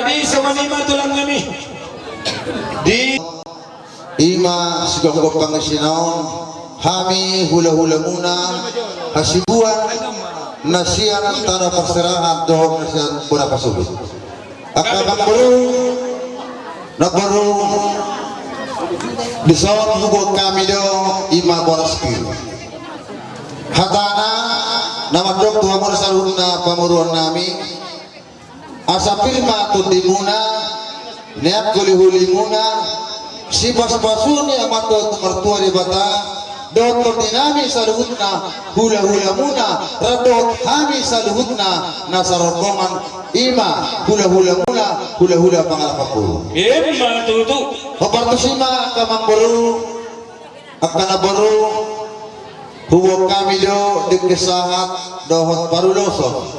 Jadi semanima tulang kami di Ima sigong pangasinaon kami hula-hula muna hasibuan nasian tanah perserahan dohong nasian pura pasubit akabang baru disawan hubung kami do ima boraski hatana nama dok tuha muna salurna pamuruan nami asa firma tudimuna niat kuli-huli muna si pas-pasuni amato mertua di bata dokter dinami saluhutna hula-hula muna radot kami saluhutna nasarokongan ima hula-hula muna hula-hula pangalapapul ima tutu kapartusima kamang baru akana baru huwag kami do dikesahat dohot paruloso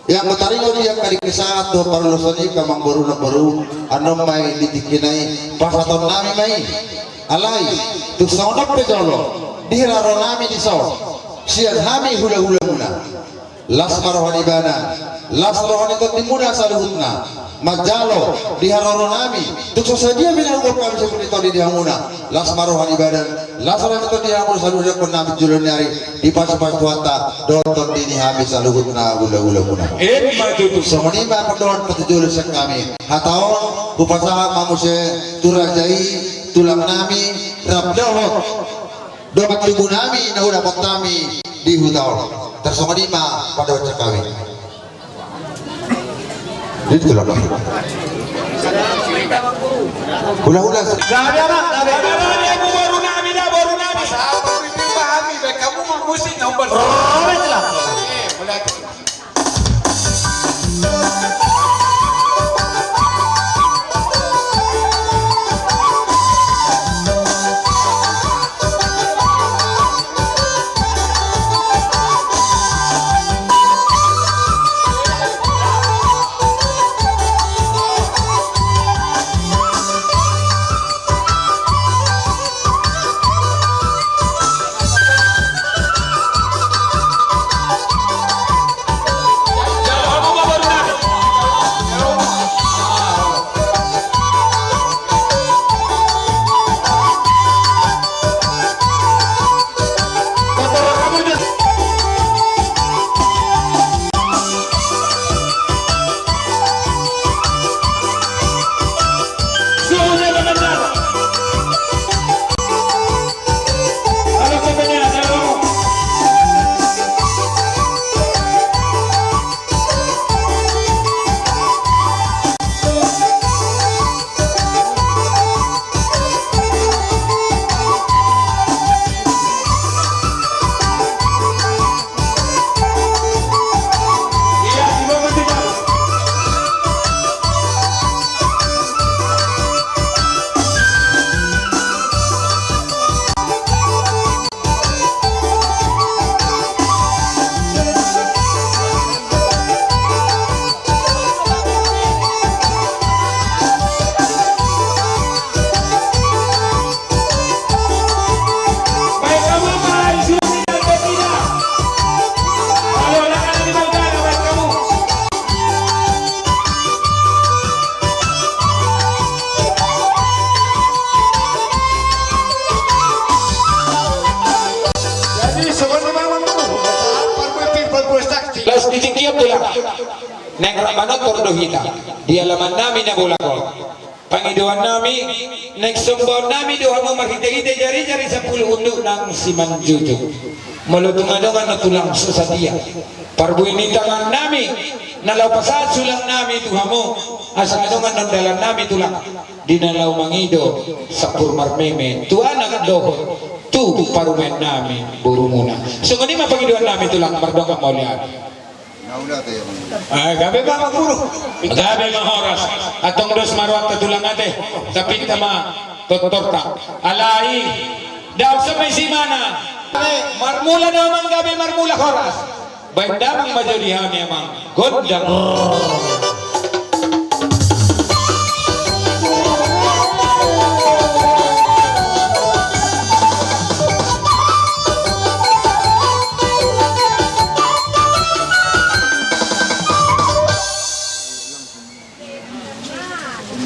yang mataringo dia kali kesahat do parulosoni kamang baru na baru ano may ditikinay pasaton nami may alay tuksonok pe jolo dihiraro nami disaw siyan hami hula-hula muna las marohani bana las rohani totimuna saluhutna majalo dihararo nami tukso sadia minahugop kami sekunito di dihamuna las marohani badan las rohani totimuna saluhutna kun nami julonyari di pas-pas tuata doton dini hami saluhutna hula-hula muna matutu semenima pendon petujulun sek kami hataon upasaha mamuse turajai tulang nami rabdohot dobat tubuh nami nahu dapat kami di hutaon tersemenima pada wajah kami itu lah hula-hula baru nami sahabat ini pahami kamu mesti nomor Neng Ramanot Kordohita di halaman namin na Bulakol Pangiduan nami neng sumbon nami doha mo makita-kita jari-jari sa puluundok ng Simanjuju maludungan-dungan na tulang susadia parbuinitangan nami nalawpasad sulang nami tuha mo asangadungan ng dalan nami tulang dinalaw mangido sa purmarmeme tuwa nagadohon tu parumen nami burumuna so ngani mapangiduan nami tulang mardong maulian. Gabi ba magpuro? Gabi mga oras. Atong dos marwat na tulang natin. Kapit na torta. Alay. Daw sa may simana. Marmula na mga gabi marmula oras. Bandang majolihan niya mga gondang.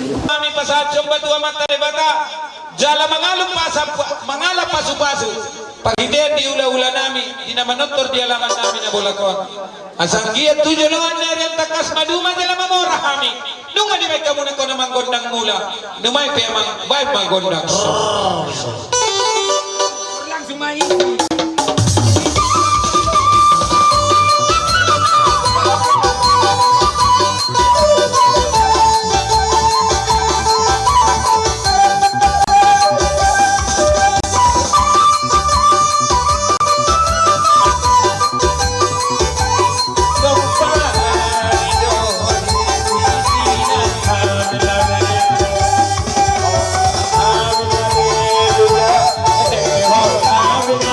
Kami pasadyong batua mata de bata. Jala mangalap pasu-pasu. Pag hindi di ula-ula namin, di naman notor di alaman namin na bulakon. Asang giat tujuh lengan nerian takas maduma dalam mamora kami. Nunga di may kamunan ko namang gondang mula. Numay pa mang bay mang gondang. Langsung main.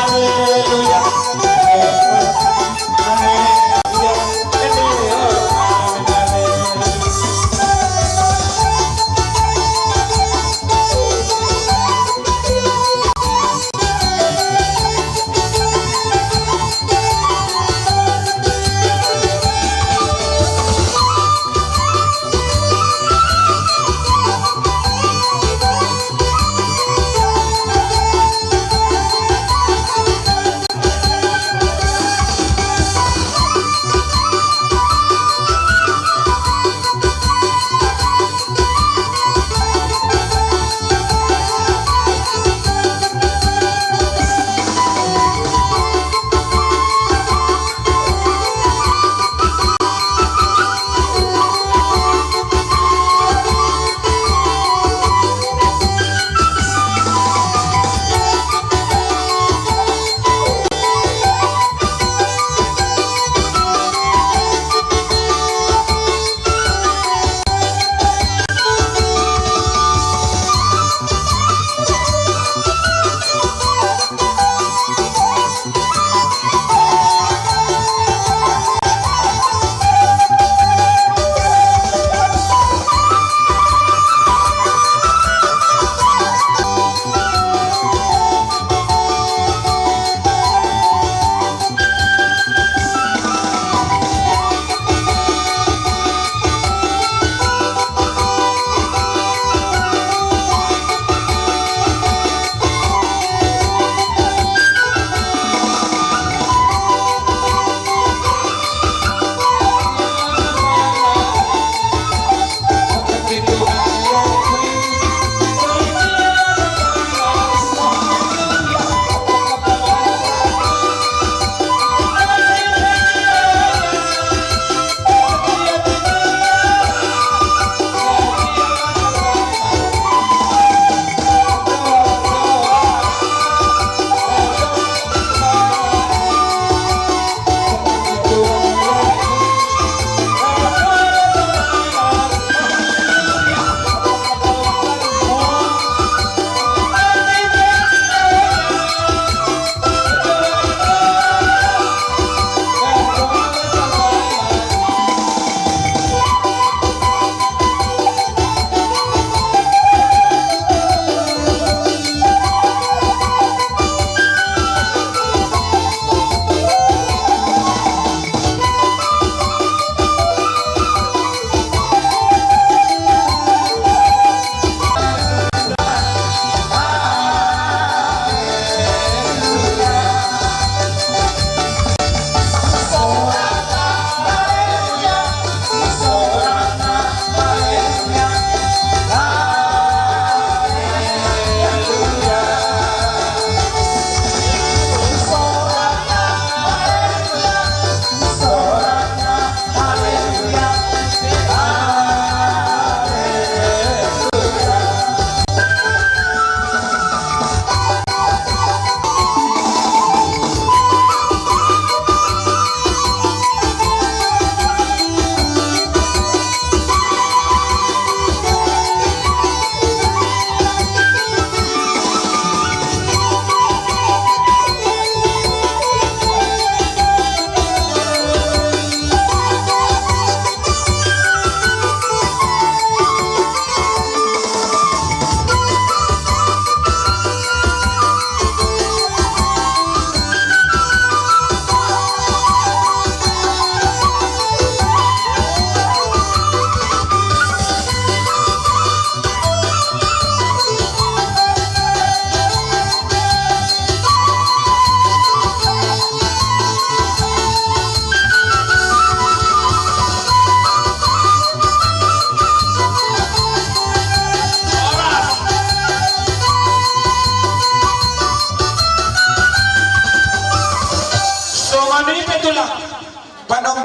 Amin.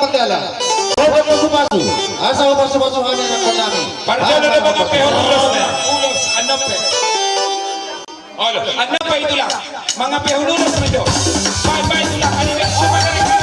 pagdala. Huwag pasupaso. Asa ko pasupasuhan ang akan namin. Para dyan na mga pehunulos na. Ulos, anap eh. Olo, anap pa ito lang. Mga pehunulos na ito. Bye, ito lang. Kanina,